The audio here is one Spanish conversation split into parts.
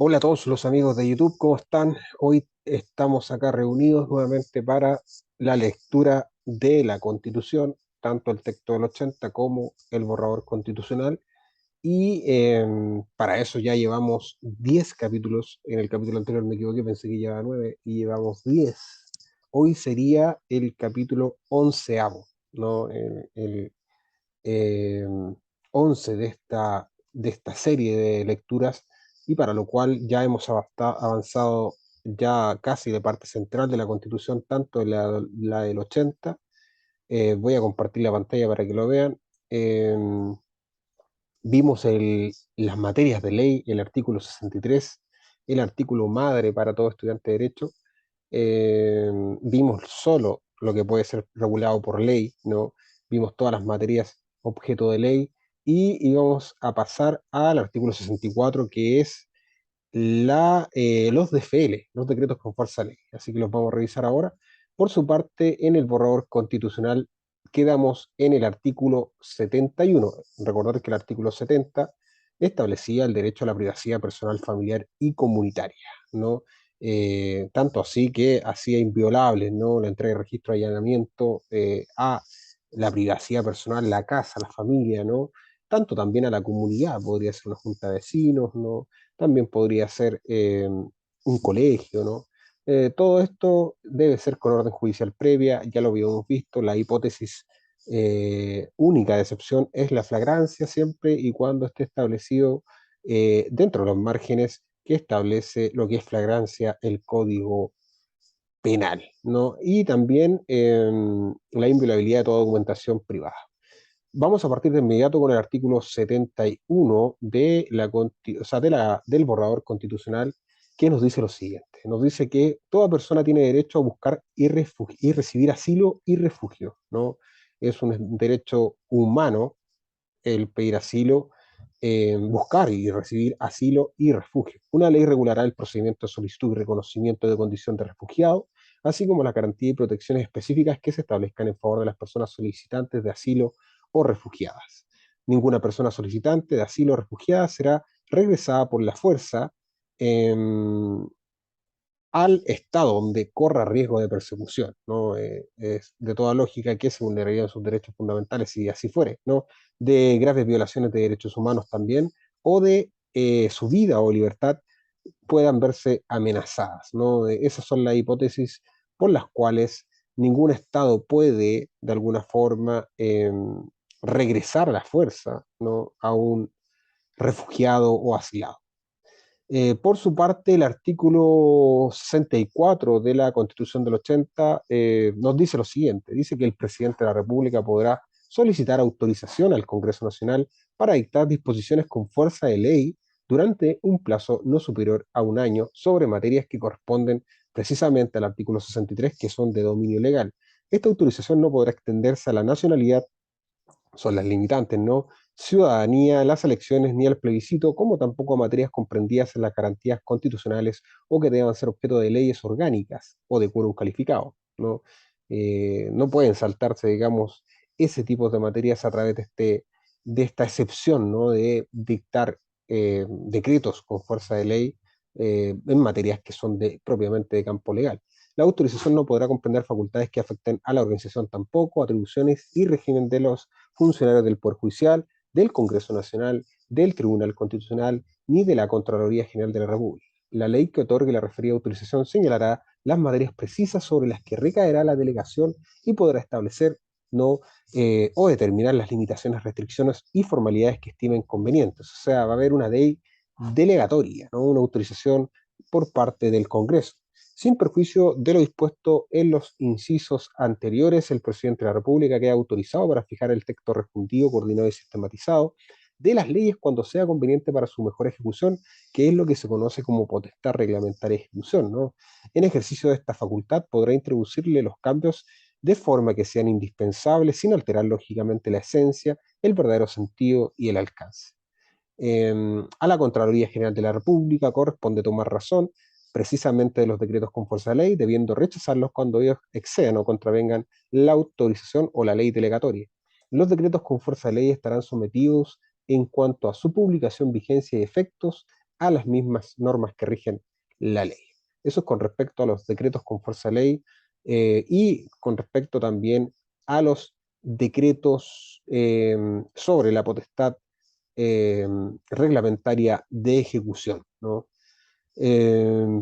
Hola a todos los amigos de YouTube, ¿cómo están? Hoy estamos acá reunidos nuevamente para la lectura de la Constitución, tanto el texto del 80 como el borrador constitucional. Y para eso ya llevamos 10 capítulos. En el capítulo anterior me equivoqué, pensé que llevaba 9 y llevamos 10. Hoy sería el capítulo onceavo, ¿no? El, eh, 11 de esta serie de lecturas, y para lo cual ya hemos avanzado ya casi de parte central de la Constitución, tanto la del 80. Voy a compartir la pantalla para que lo vean. Eh, Vimos las materias de ley, el artículo 63, el artículo madre para todo estudiante de derecho. Vimos solo lo que puede ser regulado por ley, ¿no? Vimos todas las materias objeto de ley y íbamos a pasar al artículo 64, que es los DFL, los decretos con fuerza de ley. Así que los vamos a revisar ahora. Por su parte, en el borrador constitucional quedamos en el artículo 71. Recordar que el artículo 70 establecía el derecho a la privacidad personal, familiar y comunitaria, ¿no? Tanto así que hacía inviolable, ¿no?, la entrega de registro de allanamiento a la privacidad personal, la casa, la familia, ¿no? Tanto también a la comunidad, podría ser una junta de vecinos, ¿no? También podría ser un colegio, ¿no? Todo esto debe ser con orden judicial previa, ya lo habíamos visto. La hipótesis única de excepción es la flagrancia, siempre y cuando esté establecido dentro de los márgenes que establece lo que es flagrancia el Código Penal, ¿no? Y también la inviolabilidad de toda documentación privada. Vamos a partir de inmediato con el artículo 71 o sea, del borrador constitucional, que nos dice lo siguiente. Nos dice que toda persona tiene derecho a buscar y recibir asilo y refugio, ¿no? Es un derecho humano el pedir asilo, buscar y recibir asilo y refugio. Una ley regulará el procedimiento de solicitud y reconocimiento de condición de refugiado, así como la garantía y protecciones específicas que se establezcan en favor de las personas solicitantes de asilo o refugiadas. Ninguna persona solicitante de asilo o refugiada será regresada por la fuerza eh, al Estado donde corra riesgo de persecución, ¿no? Es de toda lógica que se vulnerarían sus derechos fundamentales si así fuere, ¿no? De graves violaciones de derechos humanos también, o de su vida o libertad puedan verse amenazadas, ¿no? Esas son las hipótesis por las cuales ningún Estado puede, de alguna forma, regresar a la fuerza, ¿no?, a un refugiado o asilado. Por su parte, el artículo 64 de la Constitución del 80 nos dice lo siguiente: dice que el presidente de la República podrá solicitar autorización al Congreso Nacional para dictar disposiciones con fuerza de ley durante un plazo no superior a un año sobre materias que corresponden precisamente al artículo 63, que son de dominio legal. Esta autorización no podrá extenderse a la nacionalidad, son las limitantes, ¿no?, ciudadanía, las elecciones ni el plebiscito, como tampoco a materias comprendidas en las garantías constitucionales o que deban ser objeto de leyes orgánicas o de quórum calificado, ¿no? No pueden saltarse, digamos, ese tipo de materias a través de esta excepción, ¿no?, de dictar decretos con fuerza de ley en materias que son propiamente de campo legal. La autorización no podrá comprender facultades que afecten a la organización, tampoco atribuciones y régimen de los funcionarios del Poder Judicial, del Congreso Nacional, del Tribunal Constitucional, ni de la Contraloría General de la República. La ley que otorgue la referida autorización señalará las materias precisas sobre las que recaerá la delegación y podrá establecer, no, o determinar las limitaciones, restricciones y formalidades que estimen convenientes. O sea, va a haber una ley delegatoria, ¿no?, una autorización por parte del Congreso. Sin perjuicio de lo dispuesto en los incisos anteriores, el presidente de la República queda autorizado para fijar el texto refundido, coordinado y sistematizado de las leyes cuando sea conveniente para su mejor ejecución, que es lo que se conoce como potestad reglamentaria de ejecución, ¿no? En ejercicio de esta facultad podrá introducirle los cambios de forma que sean indispensables, sin alterar lógicamente la esencia, el verdadero sentido y el alcance. A la Contraloría General de la República corresponde tomar razón precisamente de los decretos con fuerza de ley, debiendo rechazarlos cuando ellos excedan o contravengan la autorización o la ley delegatoria. Los decretos con fuerza de ley estarán sometidos, en cuanto a su publicación, vigencia y efectos, a las mismas normas que rigen la ley. Eso es con respecto a los decretos con fuerza de ley y con respecto también a los decretos sobre la potestad eh, reglamentaria de ejecución, ¿no?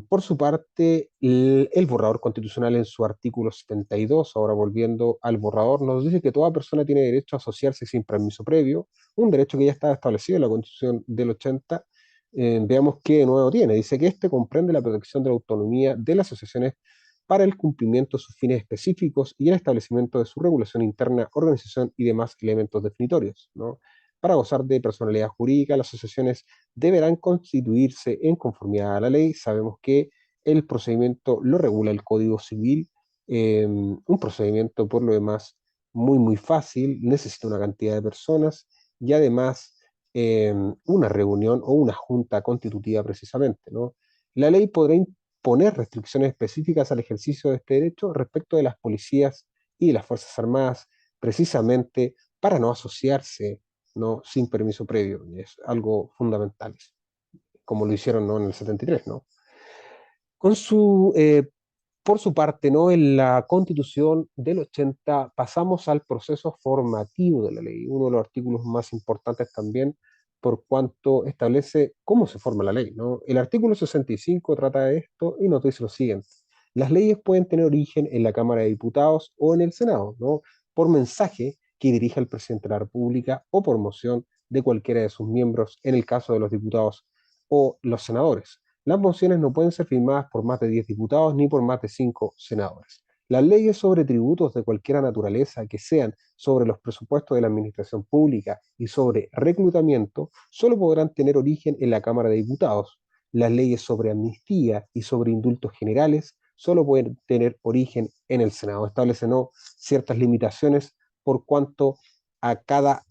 Por su parte, el borrador constitucional en su artículo 72, ahora volviendo al borrador, nos dice que toda persona tiene derecho a asociarse sin permiso previo, un derecho que ya está establecido en la Constitución del 80. Veamos qué de nuevo tiene. Dice que este comprende la protección de la autonomía de las asociaciones para el cumplimiento de sus fines específicos y el establecimiento de su regulación interna, organización y demás elementos definitorios, ¿no? Para gozar de personalidad jurídica, las asociaciones deberán constituirse en conformidad a la ley. Sabemos que el procedimiento lo regula el Código Civil, un procedimiento por lo demás muy fácil, necesita una cantidad de personas y además una reunión o una junta constitutiva precisamente, ¿no? La ley podrá imponer restricciones específicas al ejercicio de este derecho respecto de las policías y de las Fuerzas Armadas, precisamente para no asociarse, ¿no? Sin permiso previo. Es algo fundamental, como lo hicieron, ¿no? En el 73, ¿no? Con su, por su parte, ¿no? En la Constitución del 80 pasamos al proceso formativo de la ley, uno de los artículos más importantes también por cuanto establece cómo se forma la ley, ¿no? El artículo 65 trata de esto y nos dice lo siguiente: las leyes pueden tener origen en la Cámara de Diputados o en el Senado, ¿no? Por mensaje que dirija el presidente de la República o por moción de cualquiera de sus miembros en el caso de los diputados o los senadores. Las mociones no pueden ser firmadas por más de 10 diputados ni por más de 5 senadores. Las leyes sobre tributos de cualquier naturaleza que sean sobre los presupuestos de la administración pública y sobre reclutamiento solo podrán tener origen en la Cámara de Diputados. Las leyes sobre amnistía y sobre indultos generales solo pueden tener origen en el Senado. Establece, ¿no?, ciertas limitaciones por cuanto a cada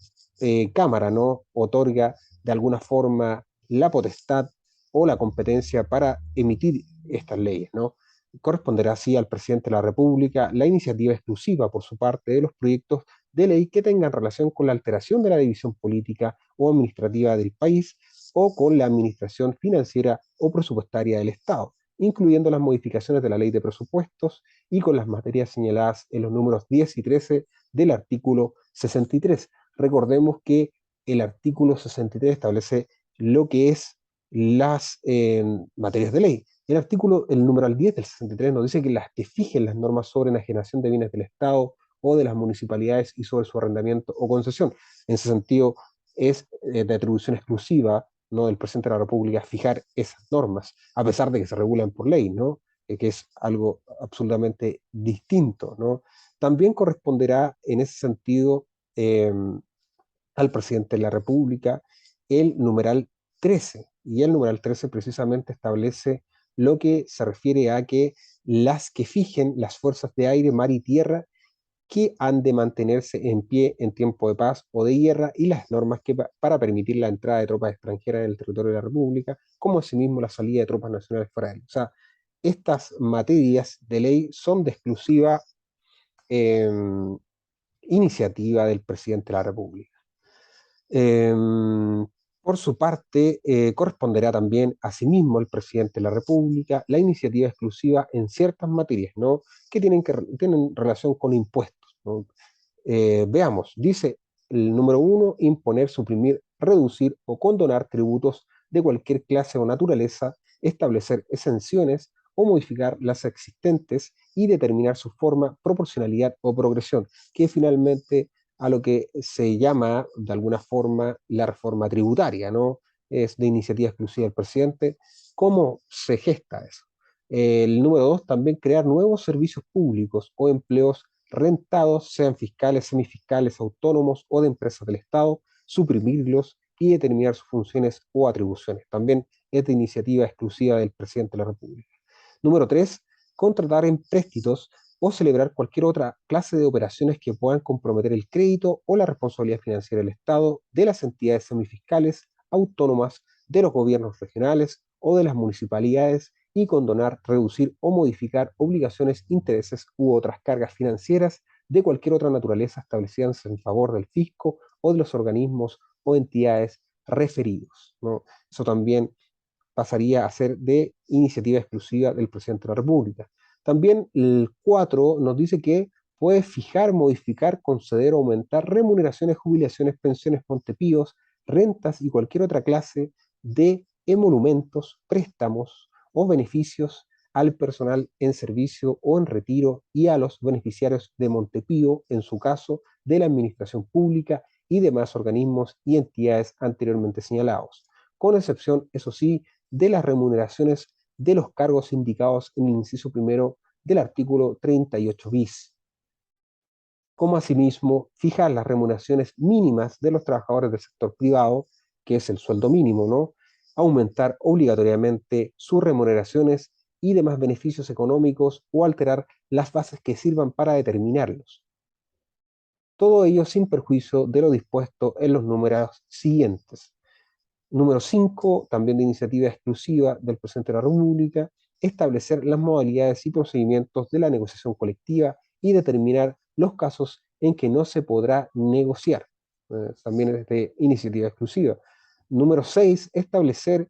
Cámara, ¿no?, otorga de alguna forma la potestad o la competencia para emitir estas leyes, ¿no? Corresponderá así al presidente de la República la iniciativa exclusiva por su parte de los proyectos de ley que tengan relación con la alteración de la división política o administrativa del país o con la administración financiera o presupuestaria del Estado, incluyendo las modificaciones de la ley de presupuestos y con las materias señaladas en los números 10 y 13 del artículo 63. Recordemos que el artículo 63 establece lo que es las materias de ley. El numeral 10 del 63 nos dice que las que fijen las normas sobre enajenación de bienes del Estado o de las municipalidades y sobre su arrendamiento o concesión. En ese sentido, es de atribución exclusiva, ¿no?, del presidente de la República fijar esas normas, a pesar de que se regulan por ley, ¿no? Que es algo absolutamente distinto, ¿no? También corresponderá en ese sentido eh, al presidente de la República el numeral 13. Y el numeral 13 precisamente establece lo que se refiere a que las que fijen las fuerzas de aire, mar y tierra que han de mantenerse en pie en tiempo de paz o de guerra y las normas que para permitir la entrada de tropas extranjeras en el territorio de la República, como asimismo la salida de tropas nacionales fuera de él. O sea, estas materias de ley son de exclusiva eh, iniciativa del presidente de la República. Eh, por su parte, corresponderá también asimismo al presidente de la República la iniciativa exclusiva en ciertas materias, ¿no?, que tienen relación con impuestos, ¿no? Veamos, dice el número 1: imponer, suprimir, reducir o condonar tributos de cualquier clase o naturaleza, establecer exenciones o modificar las existentes y determinar su forma, proporcionalidad o progresión, que finalmente a lo que se llama de alguna forma la reforma tributaria, ¿no? Es de iniciativa exclusiva del presidente. ¿Cómo se gesta eso? El número 2: también crear nuevos servicios públicos o empleos rentados, sean fiscales, semifiscales, autónomos o de empresas del Estado, suprimirlos y determinar sus funciones o atribuciones. También es de iniciativa exclusiva del presidente de la República. Número 3: contratar empréstitos o celebrar cualquier otra clase de operaciones que puedan comprometer el crédito o la responsabilidad financiera del Estado, de las entidades semifiscales, autónomas, de los gobiernos regionales o de las municipalidades, y condonar, reducir o modificar obligaciones, intereses u otras cargas financieras de cualquier otra naturaleza establecidas en favor del fisco o de los organismos o entidades referidos, ¿no? Eso también pasaría a ser de iniciativa exclusiva del presidente de la República. También el 4 nos dice que puede fijar, modificar, conceder o aumentar remuneraciones, jubilaciones, pensiones, montepíos, rentas y cualquier otra clase de emolumentos, préstamos o beneficios al personal en servicio o en retiro y a los beneficiarios de Montepío, en su caso, de la administración pública y demás organismos y entidades anteriormente señalados, con excepción, eso sí, de las remuneraciones de los cargos indicados en el inciso primero del artículo 38 bis, como asimismo fijar las remuneraciones mínimas de los trabajadores del sector privado, que es el sueldo mínimo, ¿no? Aumentar obligatoriamente sus remuneraciones y demás beneficios económicos o alterar las bases que sirvan para determinarlos. Todo ello sin perjuicio de lo dispuesto en los números siguientes. Número 5, también de iniciativa exclusiva del presidente de la República, establecer las modalidades y procedimientos de la negociación colectiva y determinar los casos en que no se podrá negociar. También es de iniciativa exclusiva. Número 6, establecer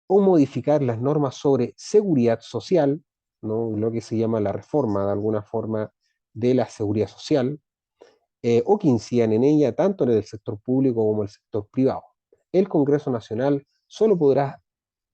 o modificar las normas sobre seguridad social, ¿no? Lo que se llama la reforma de alguna forma de la seguridad social, o que incidan en ella tanto en el sector público como en el sector privado. El Congreso Nacional solo podrá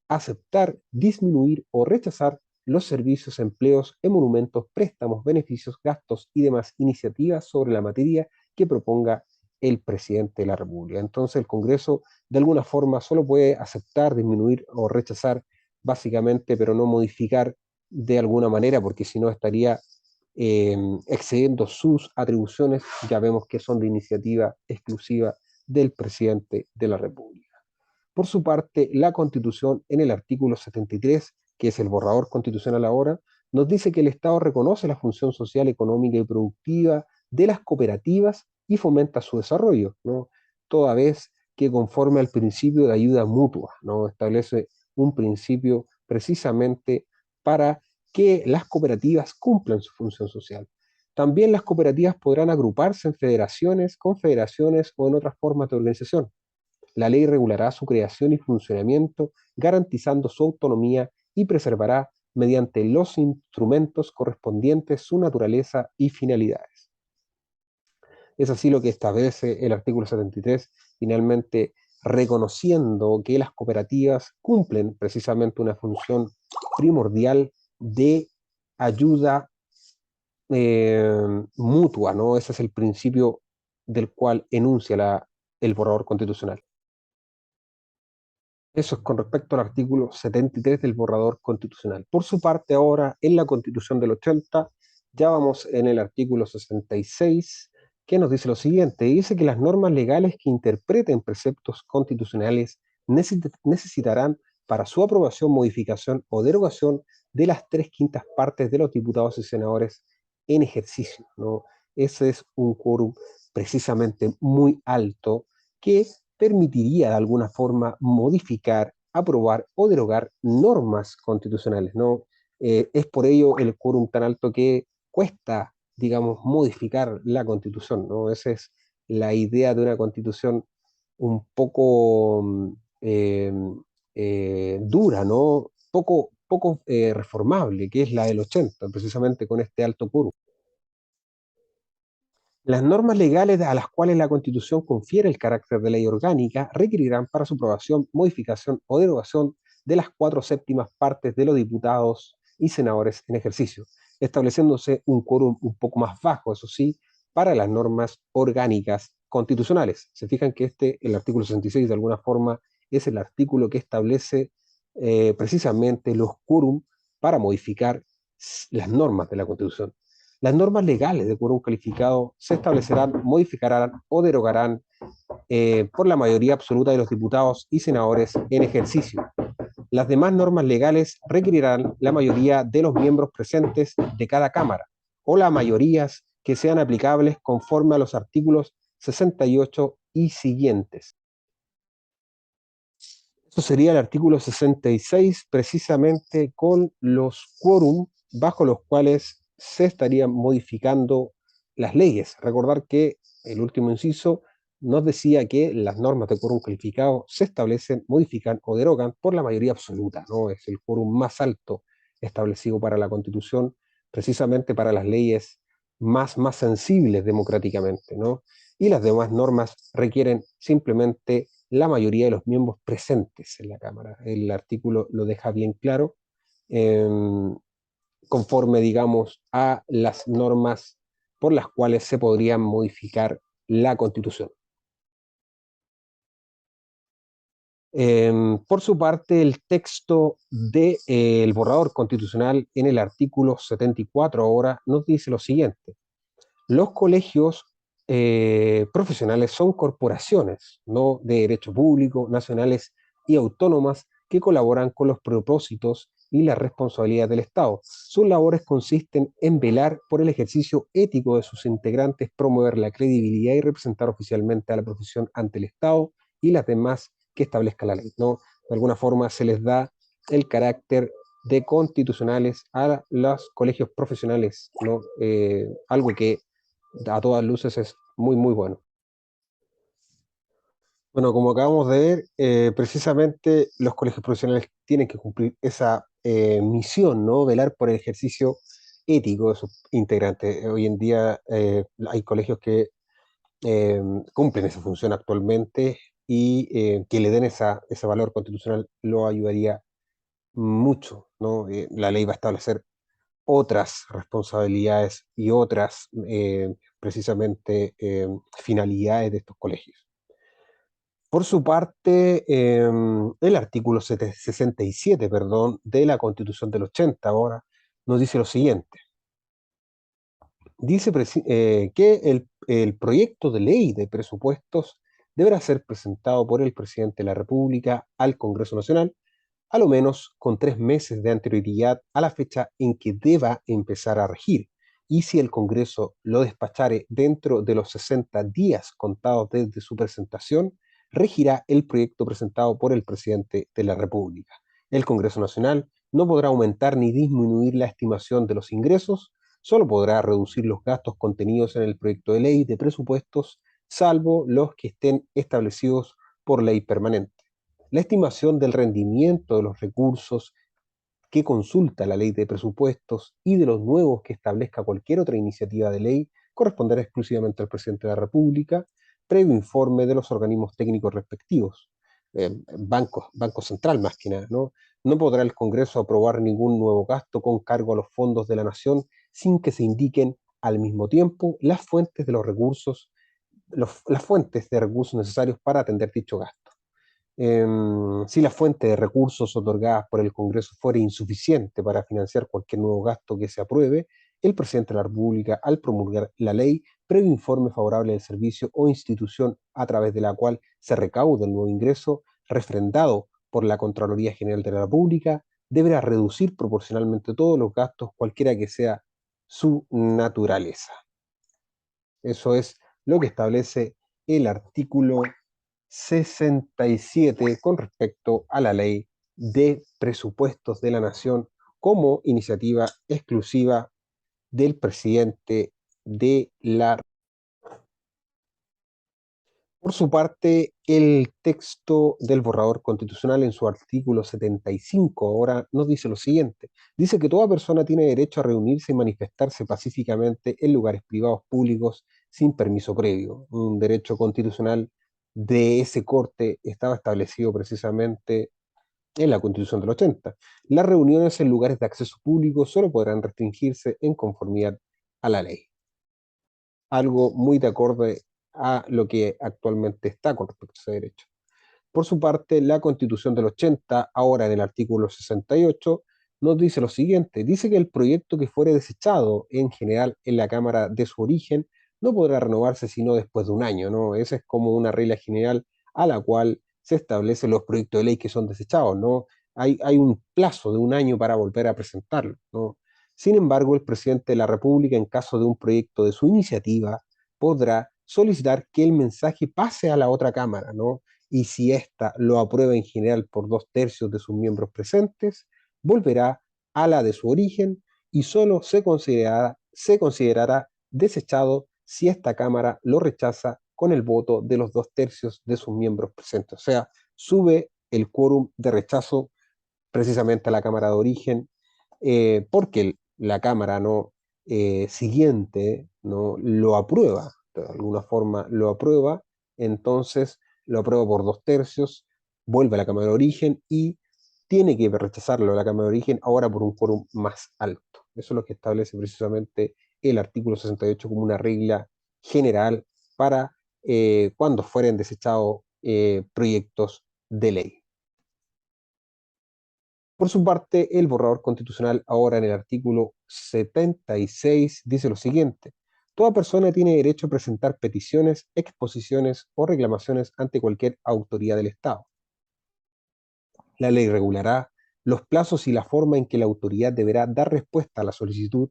aceptar, disminuir o rechazar los servicios, empleos, emolumentos, préstamos, beneficios, gastos y demás iniciativas sobre la materia que proponga el presidente de la República. Entonces el Congreso de alguna forma solo puede aceptar, disminuir o rechazar básicamente, pero no modificar de alguna manera, porque si no estaría excediendo sus atribuciones, ya vemos que son de iniciativa exclusiva del presidente de la República. Por su parte, la Constitución en el artículo 73, que es el borrador constitucional ahora, nos dice que el Estado reconoce la función social, económica y productiva de las cooperativas y fomenta su desarrollo, ¿no? Toda vez que conforme al principio de ayuda mutua, ¿no? Establece un principio precisamente para que las cooperativas cumplan su función social. También las cooperativas podrán agruparse en federaciones, confederaciones o en otras formas de organización. La ley regulará su creación y funcionamiento, garantizando su autonomía y preservará, mediante los instrumentos correspondientes, su naturaleza y finalidades. Es así lo que establece el artículo 73, finalmente reconociendo que las cooperativas cumplen precisamente una función primordial de ayuda mutua, ¿no? Ese es el principio del cual enuncia el borrador constitucional. Eso es con respecto al artículo 73 del borrador constitucional. Por su parte, ahora en la Constitución del 80, ya vamos en el artículo 66, que nos dice lo siguiente: dice que las normas legales que interpreten preceptos constitucionales necesitarán para su aprobación, modificación o derogación de las 3/5 partes de los diputados y senadores en ejercicio, ¿no? Ese es un quórum precisamente muy alto que permitiría de alguna forma modificar, aprobar o derogar normas constitucionales, ¿no? Es por ello el quórum tan alto que cuesta, digamos, modificar la constitución, ¿no? Esa es la idea de una constitución un poco dura, ¿no? Poco reformable, que es la del 80, precisamente con este alto quórum. Las normas legales a las cuales la Constitución confiere el carácter de ley orgánica requerirán para su aprobación, modificación o derogación de las 4/7 partes de los diputados y senadores en ejercicio, estableciéndose un quórum un poco más bajo, eso sí, para las normas orgánicas constitucionales. Se fijan que el artículo 66, de alguna forma, es el artículo que establece precisamente los quórum para modificar las normas de la Constitución. Las normas legales de quórum calificado se establecerán, modificarán o derogarán por la mayoría absoluta de los diputados y senadores en ejercicio. Las demás normas legales requerirán la mayoría de los miembros presentes de cada Cámara o las mayorías que sean aplicables conforme a los artículos 68 y siguientes. Eso sería el artículo 66, precisamente con los quórum bajo los cuales se estarían modificando las leyes. Recordar que el último inciso nos decía que las normas de quórum calificado se establecen, modifican o derogan por la mayoría absoluta, ¿no? Es el quórum más alto establecido para la Constitución, precisamente para las leyes más sensibles democráticamente, ¿no? Y las demás normas requieren simplemente la mayoría de los miembros presentes en la Cámara. El artículo lo deja bien claro, eh, conforme, digamos, a las normas por las cuales se podría modificar la Constitución. Por su parte, el texto del borrador constitucional en el artículo 74 ahora nos dice lo siguiente. Los colegios profesionales son corporaciones, no de derecho público, nacionales y autónomas que colaboran con los propósitos y las responsabilidades del Estado. Sus labores consisten en velar por el ejercicio ético de sus integrantes, promover la credibilidad y representar oficialmente a la profesión ante el Estado y las demás que establezca la ley, ¿no? De alguna forma se les da el carácter de constitucionales a los colegios profesionales, ¿no? Algo que a todas luces es muy bueno. Bueno, como acabamos de ver, precisamente los colegios profesionales tienen que cumplir esa misión, ¿no? Velar por el ejercicio ético de sus integrantes. Hoy en día hay colegios que eh, cumplen esa función actualmente y que le den ese valor constitucional lo ayudaría mucho, ¿no? La ley va a establecer otras responsabilidades y otras precisamente finalidades de estos colegios. Por su parte, el artículo 67, perdón, de la Constitución del 80 ahora nos dice lo siguiente. Dice que el proyecto de ley de presupuestos deberá ser presentado por el presidente de la República al Congreso Nacional a lo menos con 3 meses de anterioridad a la fecha en que deba empezar a regir, y si el Congreso lo despachare dentro de los 60 días contados desde su presentación, regirá el proyecto presentado por el presidente de la República. El Congreso Nacional no podrá aumentar ni disminuir la estimación de los ingresos, solo podrá reducir los gastos contenidos en el proyecto de ley de presupuestos, salvo los que estén establecidos por ley permanente. La estimación del rendimiento de los recursos que consulta la ley de presupuestos y de los nuevos que establezca cualquier otra iniciativa de ley corresponderá exclusivamente al presidente de la República, previo informe de los organismos técnicos respectivos, Banco Central más que nada, ¿no? No podrá el Congreso aprobar ningún nuevo gasto con cargo a los fondos de la nación sin que se indiquen al mismo tiempo las fuentes de los recursos, las fuentes de recursos necesarios para atender dicho gasto. Si la fuente de recursos otorgadas por el Congreso fuera insuficiente para financiar cualquier nuevo gasto que se apruebe, el presidente de la República, al promulgar la ley, previo informe favorable del servicio o institución a través de la cual se recaude el nuevo ingreso, refrendado por la Contraloría General de la República, deberá reducir proporcionalmente todos los gastos, cualquiera que sea su naturaleza. Eso es lo que establece el artículo 67 con respecto a la ley de presupuestos de la nación como iniciativa exclusiva del presidente de la... Por su parte, el texto del borrador constitucional en su artículo 75 ahora nos dice lo siguiente. Dice que toda persona tiene derecho a reunirse y manifestarse pacíficamente en lugares privados públicos sin permiso previo. Un derecho constitucional de ese corte estaba establecido precisamente en la Constitución del 80. Las reuniones en lugares de acceso público solo podrán restringirse en conformidad a la ley. Algo muy de acorde a lo que actualmente está con respecto a ese derecho. Por su parte, la Constitución del 80, ahora en el artículo 68, nos dice lo siguiente. Dice que el proyecto que fuere desechado en general en la Cámara de su origen no podrá renovarse sino después de un año, ¿no? Esa es como una regla general a la cual se establecen los proyectos de ley que son desechados, ¿no? Hay un plazo de un año para volver a presentarlo, ¿no? Sin embargo, el presidente de la República, en caso de un proyecto de su iniciativa, podrá solicitar que el mensaje pase a la otra Cámara, ¿no? Y si ésta lo aprueba en general por 2/3 de sus miembros presentes, volverá a la de su origen y solo se considerará desechado si esta Cámara lo rechaza con el voto de los 2/3 de sus miembros presentes. O sea, sube el quórum de rechazo precisamente a la Cámara de Origen, porque la Cámara no siguiente no lo aprueba, de alguna forma lo aprueba, entonces lo aprueba por 2/3, vuelve a la Cámara de Origen y tiene que rechazarlo a la Cámara de Origen ahora por un quórum más alto. Eso es lo que establece precisamente el artículo 68 como una regla general para cuando fueren desechados proyectos de ley. Por su parte, el borrador constitucional ahora en el artículo 76 dice lo siguiente: toda persona tiene derecho a presentar peticiones, exposiciones o reclamaciones ante cualquier autoridad del Estado. La ley regulará los plazos y la forma en que la autoridad deberá dar respuesta a la solicitud,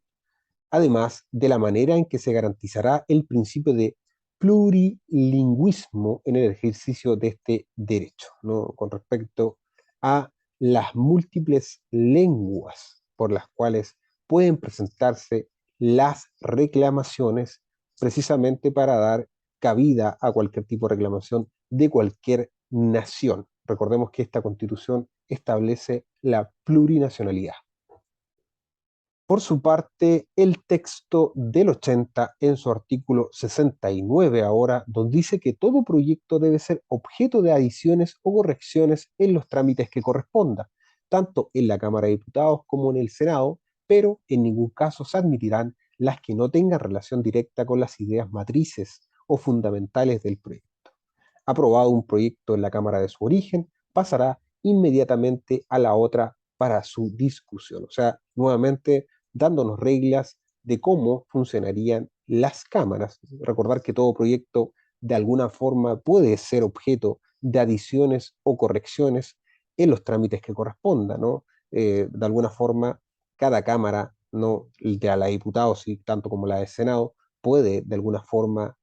además de la manera en que se garantizará el principio de plurilingüismo en el ejercicio de este derecho, ¿no? Con respecto a las múltiples lenguas por las cuales pueden presentarse las reclamaciones, precisamente para dar cabida a cualquier tipo de reclamación de cualquier nación. Recordemos que esta constitución establece la plurinacionalidad. Por su parte, el texto del 80 en su artículo 69 ahora, donde dice que todo proyecto debe ser objeto de adiciones o correcciones en los trámites que corresponda, tanto en la Cámara de Diputados como en el Senado, pero en ningún caso se admitirán las que no tengan relación directa con las ideas matrices o fundamentales del proyecto. Aprobado un proyecto en la Cámara de su origen, pasará inmediatamente a la otra para su discusión. O sea, nuevamente dándonos reglas de cómo funcionarían las cámaras. Recordar que todo proyecto de alguna forma puede ser objeto de adiciones o correcciones en los trámites que correspondan, ¿no? De alguna forma, cada cámara, ¿no? De la de diputados y tanto como la de Senado, puede de alguna forma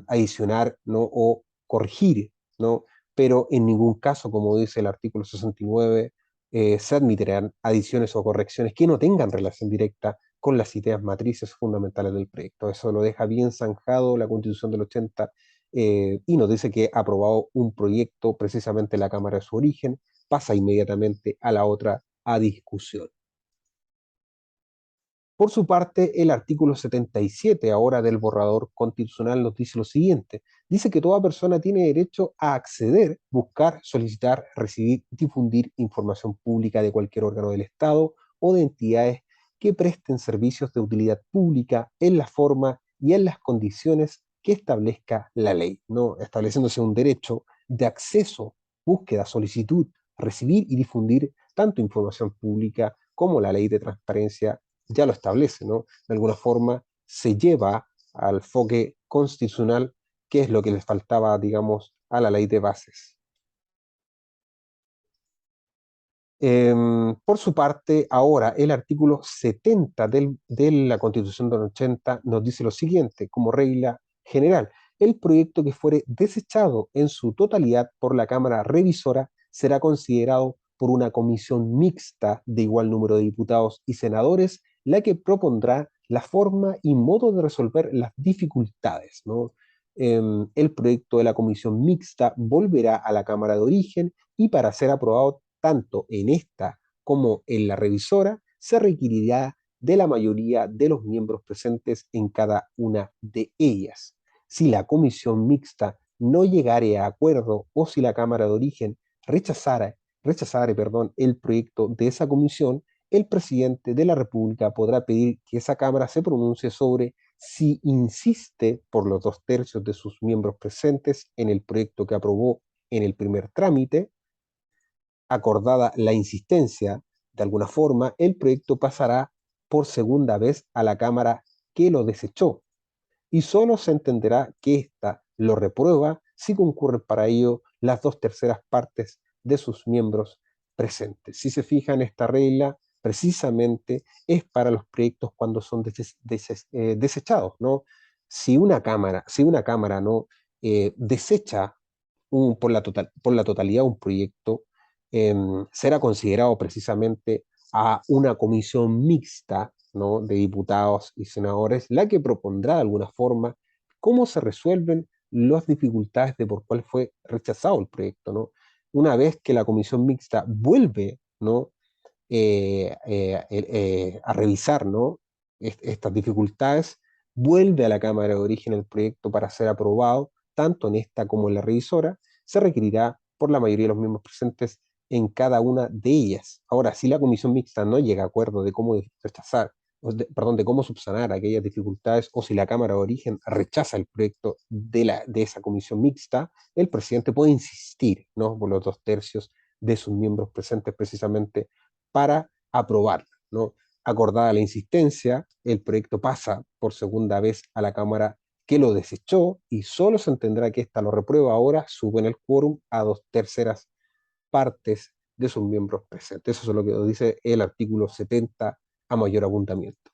adicionar, ¿no? O corregir, ¿no? Pero en ningún caso, como dice el artículo 69, se admitirán adiciones o correcciones que no tengan relación directa con las ideas matrices fundamentales del proyecto. Eso lo deja bien zanjado la Constitución del 80 y nos dice que aprobado un proyecto precisamente en la Cámara de su origen, pasa inmediatamente a la otra a discusión. Por su parte, el artículo 77 ahora del borrador constitucional nos dice lo siguiente. Dice que toda persona tiene derecho a acceder, buscar, solicitar, recibir, difundir información pública de cualquier órgano del Estado o de entidades que presten servicios de utilidad pública en la forma y en las condiciones que establezca la ley, ¿no? Estableciéndose un derecho de acceso, búsqueda, solicitud, recibir y difundir tanto información pública como la ley de transparencia ya lo establece, ¿no? De alguna forma se lleva al enfoque constitucional, que es lo que les faltaba, digamos, a la ley de bases. Por su parte, ahora el artículo 70 de la Constitución del 80 nos dice lo siguiente, como regla general: el proyecto que fuere desechado en su totalidad por la Cámara Revisora será considerado por una comisión mixta de igual número de diputados y senadores, la que propondrá la forma y modo de resolver las dificultades, ¿no? El proyecto de la comisión mixta volverá a la Cámara de Origen y para ser aprobado tanto en esta como en la revisora, se requerirá de la mayoría de los miembros presentes en cada una de ellas. Si la comisión mixta no llegare a acuerdo o si la Cámara de Origen rechazare, el proyecto de esa comisión, el presidente de la República podrá pedir que esa Cámara se pronuncie sobre si insiste por los 2/3 de sus miembros presentes en el proyecto que aprobó en el primer trámite. Acordada la insistencia, de alguna forma, el proyecto pasará por segunda vez a la Cámara que lo desechó y solo se entenderá que ésta lo reprueba si concurren para ello las 2/3 partes de sus miembros presentes. Si se fijan, esta regla precisamente es para los proyectos cuando son desechados, ¿no? Si una cámara no desecha por la totalidad un proyecto, será considerado precisamente a una comisión mixta, ¿no? De diputados y senadores, la que propondrá de alguna forma cómo se resuelven las dificultades de por cuál fue rechazado el proyecto, ¿no? Una vez que la comisión mixta vuelve, ¿no? A revisar, ¿no? Estas dificultades, vuelve a la Cámara de Origen el proyecto para ser aprobado, tanto en esta como en la revisora, se requerirá por la mayoría de los miembros presentes en cada una de ellas. Ahora, si la comisión mixta no llega a acuerdo de cómo rechazar, perdón, de cómo subsanar aquellas dificultades, o si la Cámara de Origen rechaza el proyecto de esa comisión mixta, el presidente puede insistir, ¿no? Por los 2/3 de sus miembros presentes precisamente para aprobarla, ¿no? Acordada la insistencia, el proyecto pasa por segunda vez a la Cámara que lo desechó y solo se entenderá que ésta lo reprueba ahora, suben el quórum a 2/3 de sus miembros presentes. Eso es lo que dice el artículo 70 a mayor abundamiento.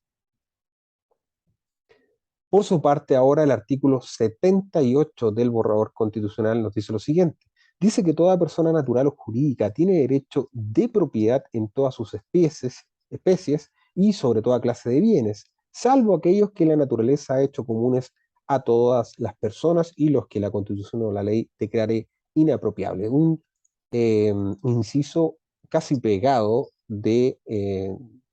Por su parte, ahora el artículo 78 del borrador constitucional nos dice lo siguiente. Dice que toda persona natural o jurídica tiene derecho de propiedad en todas sus especies y sobre toda clase de bienes, salvo aquellos que la naturaleza ha hecho comunes a todas las personas y los que la Constitución o la ley declare inapropiable. Un inciso casi pegado de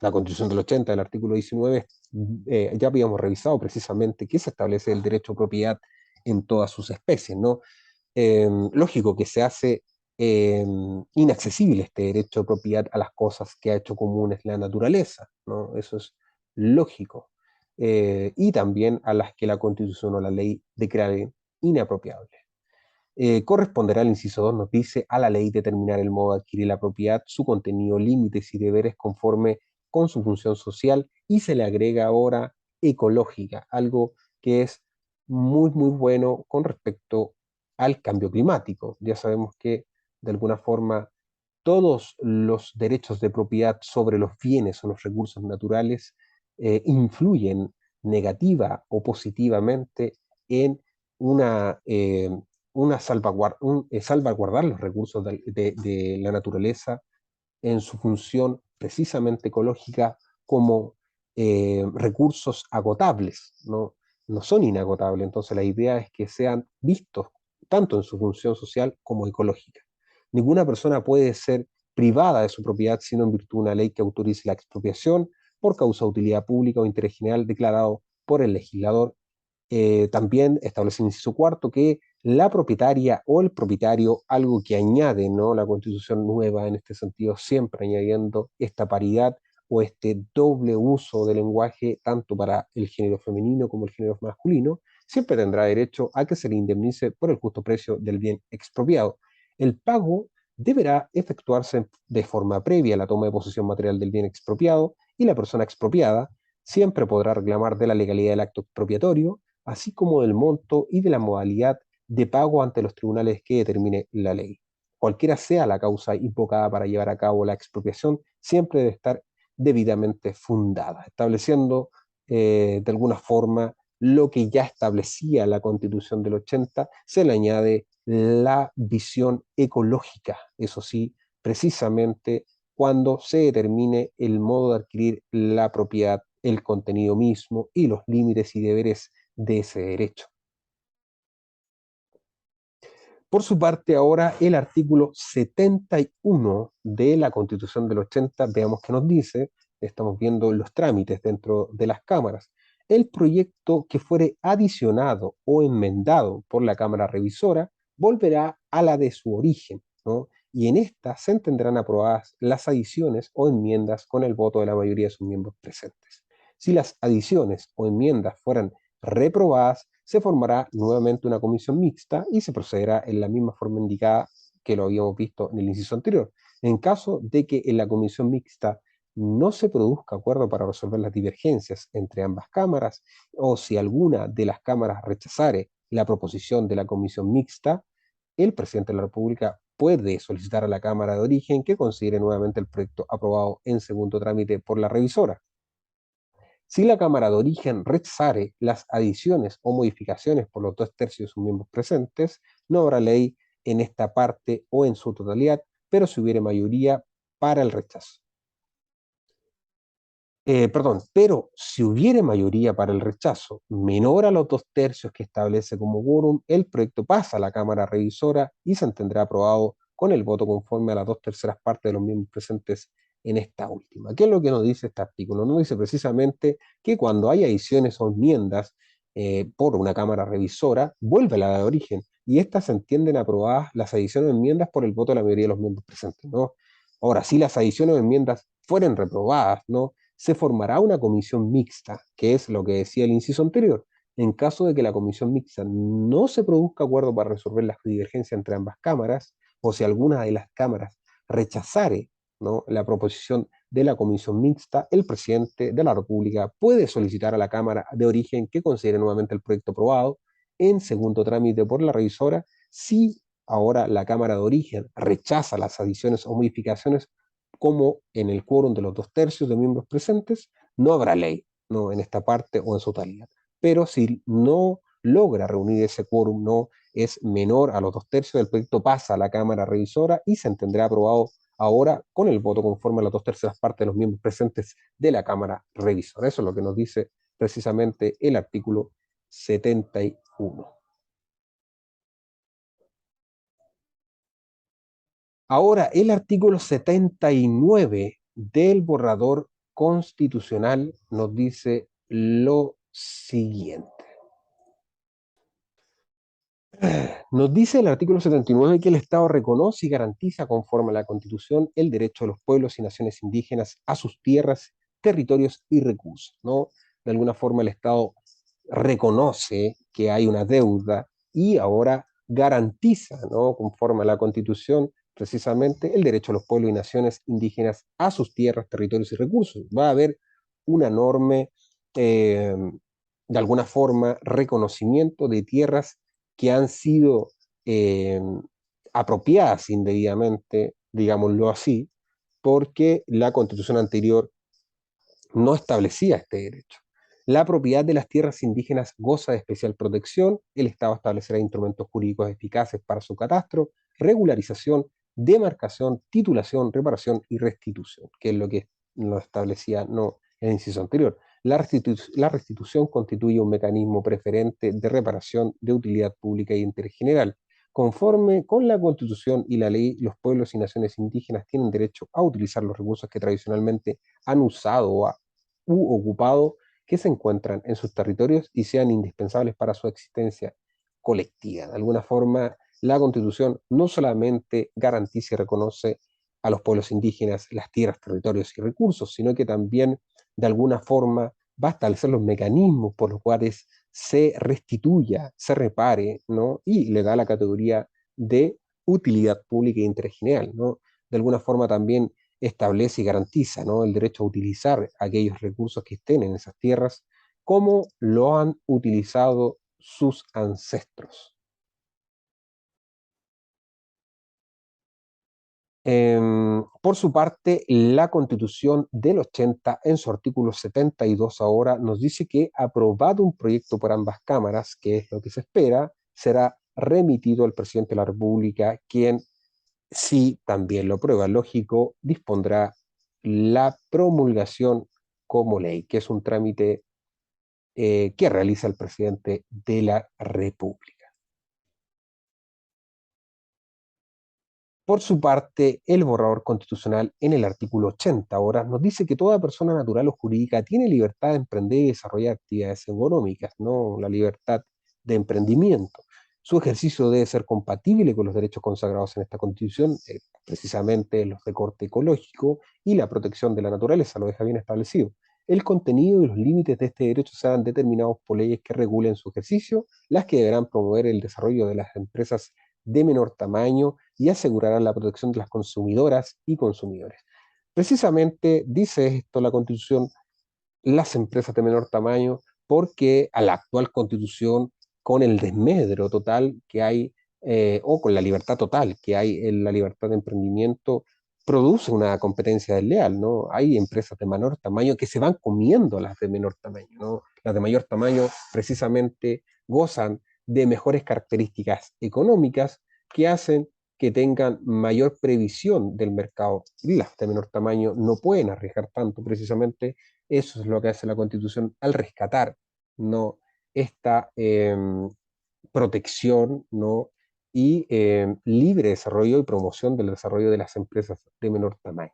la Constitución del 80, del artículo 19, ya habíamos revisado precisamente que se establece el derecho a propiedad en todas sus especies, ¿no? Lógico que se hace inaccesible este derecho a propiedad a las cosas que ha hecho comunes la naturaleza, ¿no? Eso es lógico. Y también a las que la Constitución o la ley declaren inapropiables. Corresponderá al inciso 2, nos dice, a la ley determinar el modo de adquirir la propiedad, su contenido, límites y deberes conforme con su función social, y se le agrega ahora ecológica, algo que es muy, muy bueno con respecto al cambio climático. Ya sabemos que de alguna forma todos los derechos de propiedad sobre los bienes o los recursos naturales influyen negativa o positivamente en una, salvaguardar los recursos de la naturaleza en su función precisamente ecológica como recursos agotables, ¿no? No son inagotables. Entonces la idea es que sean vistos tanto en su función social como ecológica. Ninguna persona puede ser privada de su propiedad sino en virtud de una ley que autorice la expropiación por causa de utilidad pública o interés general declarado por el legislador. También establece el inciso cuarto que la propietaria o el propietario, algo que añade, ¿no? La Constitución nueva en este sentido, siempre añadiendo esta paridad o este doble uso del lenguaje, tanto para el género femenino como el género masculino, siempre tendrá derecho a que se le indemnice por el justo precio del bien expropiado. El pago deberá efectuarse de forma previa a la toma de posesión material del bien expropiado, y la persona expropiada siempre podrá reclamar de la legalidad del acto expropiatorio, así como del monto y de la modalidad de pago ante los tribunales que determine la ley. Cualquiera sea la causa invocada para llevar a cabo la expropiación, siempre debe estar debidamente fundada, estableciendo de alguna forma lo que ya establecía la Constitución del 80, se le añade la visión ecológica, eso sí, precisamente cuando se determine el modo de adquirir la propiedad, el contenido mismo y los límites y deberes de ese derecho. Por su parte, ahora el artículo 71 de la Constitución del 80, veamos qué nos dice, estamos viendo los trámites dentro de las cámaras. El proyecto que fuere adicionado o enmendado por la Cámara Revisora volverá a la de su origen, ¿no? Y en esta se entenderán aprobadas las adiciones o enmiendas con el voto de la mayoría de sus miembros presentes. Si las adiciones o enmiendas fueran reprobadas, se formará nuevamente una comisión mixta y se procederá en la misma forma indicada que lo habíamos visto en el inciso anterior. En caso de que en la comisión mixta no se produzca acuerdo para resolver las divergencias entre ambas cámaras, o si alguna de las cámaras rechazare la proposición de la comisión mixta, el presidente de la República puede solicitar a la Cámara de Origen que considere nuevamente el proyecto aprobado en segundo trámite por la revisora. Si la Cámara de Origen rechazare las adiciones o modificaciones por los 2/3 de sus miembros presentes, no habrá ley en esta parte o en su totalidad, pero si hubiere mayoría para el rechazo. Perdón, pero si hubiere mayoría para el rechazo menor a los 2/3 que establece como quórum, el proyecto pasa a la Cámara Revisora y se entenderá aprobado con el voto conforme a las 2/3 partes de los miembros presentes en esta última. ¿Qué es lo que nos dice este artículo? Nos dice precisamente que cuando hay adiciones o enmiendas por una Cámara Revisora, vuelve a la de origen y estas se entienden aprobadas las adiciones o enmiendas por el voto de la mayoría de los miembros presentes, ¿no? Ahora, si las adiciones o enmiendas fueren reprobadas, ¿no?, se formará una comisión mixta, que es lo que decía el inciso anterior. En caso de que la comisión mixta no se produzca acuerdo para resolver las divergencias entre ambas cámaras, o si alguna de las cámaras rechazare, ¿no?, la proposición de la comisión mixta, el presidente de la República puede solicitar a la Cámara de origen que considere nuevamente el proyecto aprobado en segundo trámite por la revisora. Si ahora la Cámara de origen rechaza las adiciones o modificaciones, como en el quórum de los 2/3 de miembros presentes, no habrá ley, no en esta parte o en su totalidad. Pero si no logra reunir ese quórum, no es menor a los 2/3 del proyecto, pasa a la Cámara Revisora y se entenderá aprobado ahora con el voto conforme a las 2/3 partes de los miembros presentes de la Cámara Revisora. Eso es lo que nos dice precisamente el artículo 71. Ahora, el artículo 79 del borrador constitucional nos dice lo siguiente. Nos dice el artículo 79 que el Estado reconoce y garantiza conforme a la Constitución el derecho de los pueblos y naciones indígenas a sus tierras, territorios y recursos, ¿no? De alguna forma el Estado reconoce que hay una deuda y ahora garantiza, ¿no?, conforme a la Constitución, precisamente el derecho de los pueblos y naciones indígenas a sus tierras, territorios y recursos. Va a haber un enorme, de alguna forma, reconocimiento de tierras que han sido eh, apropiadas indebidamente, digámoslo así, porque la constitución anterior no establecía este derecho. La propiedad de las tierras indígenas goza de especial protección. El Estado establecerá instrumentos jurídicos eficaces para su catastro, regularización, demarcación, titulación, reparación y restitución, que es lo que lo establecía no el inciso anterior. La restitución constituye un mecanismo preferente de reparación de utilidad pública y de interés general. Conforme con la Constitución y la ley, los pueblos y naciones indígenas tienen derecho a utilizar los recursos que tradicionalmente han usado u ocupado, que se encuentran en sus territorios y sean indispensables para su existencia colectiva. De alguna forma, la Constitución no solamente garantiza y reconoce a los pueblos indígenas las tierras, territorios y recursos, sino que también, de alguna forma, va a establecer los mecanismos por los cuales se restituya, se repare, ¿no?, y le da la categoría de utilidad pública e interés general, ¿no? De alguna forma también establece y garantiza, ¿no?, el derecho a utilizar aquellos recursos que estén en esas tierras como lo han utilizado sus ancestros. Por su parte, la Constitución del 80, en su artículo 72 ahora, nos dice que aprobado un proyecto por ambas cámaras, que es lo que se espera, será remitido al presidente de la República, quien, si también lo prueba lógico, dispondrá la promulgación como ley, que es un trámite que realiza el presidente de la República. Por su parte, el borrador constitucional en el artículo 80 ahora nos dice que toda persona natural o jurídica tiene libertad de emprender y desarrollar actividades económicas, no la libertad de emprendimiento. Su ejercicio debe ser compatible con los derechos consagrados en esta Constitución, precisamente los de corte ecológico y la protección de la naturaleza, lo deja bien establecido. El contenido y los límites de este derecho serán determinados por leyes que regulen su ejercicio, las que deberán promover el desarrollo de las empresas de menor tamaño y asegurarán la protección de las consumidoras y consumidores. Precisamente dice esto la Constitución, las empresas de menor tamaño, porque a la actual Constitución, con el desmedro total que hay, o con la libertad total que hay en la libertad de emprendimiento, produce una competencia desleal, ¿no? Hay empresas de menor tamaño que se van comiendo a las de menor tamaño, ¿no? Las de mayor tamaño precisamente gozan de mejores características económicas que hacen que tengan mayor previsión del mercado. Las de menor tamaño no pueden arriesgar tanto, precisamente eso es lo que hace la Constitución al rescatar, ¿no? esta protección, ¿no? y libre desarrollo y promoción del desarrollo de las empresas de menor tamaño.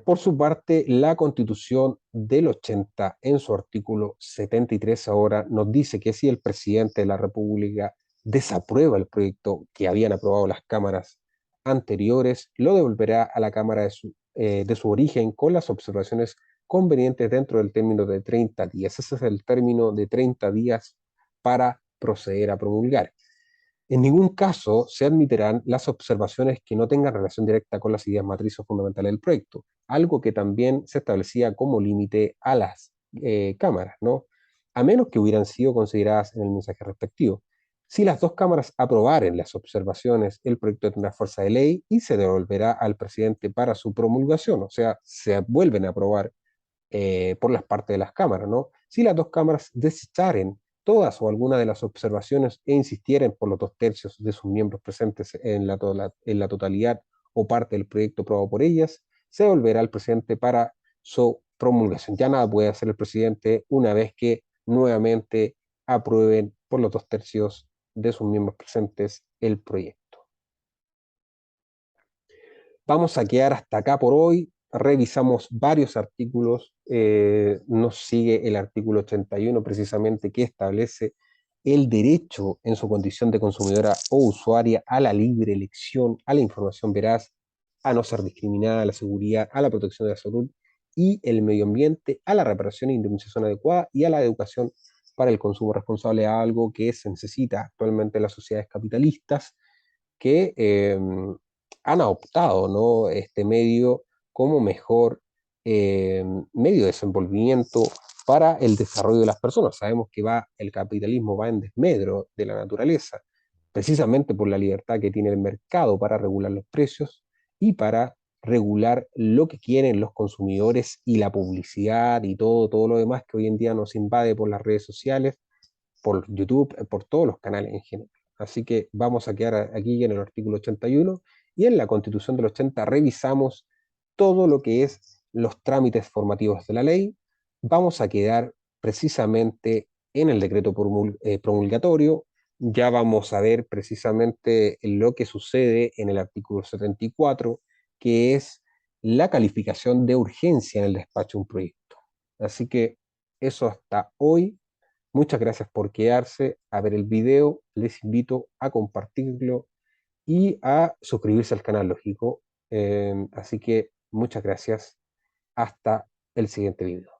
Por su parte, la Constitución del 80, en su artículo 73 ahora, nos dice que si el presidente de la República desaprueba el proyecto que habían aprobado las cámaras anteriores, lo devolverá a la Cámara de su origen con las observaciones convenientes dentro del término de 30 días. Ese es el término de 30 días para proceder a promulgar. En ningún caso se admitirán las observaciones que no tengan relación directa con las ideas matrices fundamentales del proyecto, algo que también se establecía como límite a las cámaras, ¿no? A menos que hubieran sido consideradas en el mensaje respectivo. Si las dos cámaras aprobaren las observaciones, el proyecto tendrá fuerza de ley y se devolverá al presidente para su promulgación, o sea, se vuelven a aprobar por las partes de las cámaras, ¿no? Si las dos cámaras desecharen todas o alguna de las observaciones e insistieren por los 2/3 de sus miembros presentes en la totalidad o parte del proyecto aprobado por ellas, se volverá al presidente para su promulgación. Ya nada puede hacer el presidente una vez que nuevamente aprueben por los 2/3 de sus miembros presentes el proyecto. Vamos a quedar hasta acá por hoy. Revisamos varios artículos. Nos sigue el artículo 81 precisamente que establece el derecho en su condición de consumidora o usuaria a la libre elección, a la información veraz, a no ser discriminada, a la seguridad, a la protección de la salud y el medio ambiente, a la reparación e indemnización adecuada y a la educación para el consumo responsable, algo que se necesita actualmente en las sociedades capitalistas que han adoptado, ¿no? este medio como mejor medio de desenvolvimiento para el desarrollo de las personas. Sabemos que el capitalismo va en desmedro de la naturaleza, precisamente por la libertad que tiene el mercado para regular los precios y para regular lo que quieren los consumidores y la publicidad y todo lo demás que hoy en día nos invade por las redes sociales, por YouTube, por todos los canales en general. Así que vamos a quedar aquí en el artículo 81 y en la Constitución del 80 revisamos todo lo que es los trámites formativos de la ley. Vamos a quedar precisamente en el decreto promulgatorio. Ya vamos a ver precisamente lo que sucede en el artículo 74, que es la calificación de urgencia en el despacho de un proyecto. Así que eso hasta hoy. Muchas gracias por quedarse a ver el video. Les invito a compartirlo y a suscribirse al canal, lógico. Así que muchas gracias. Hasta el siguiente video.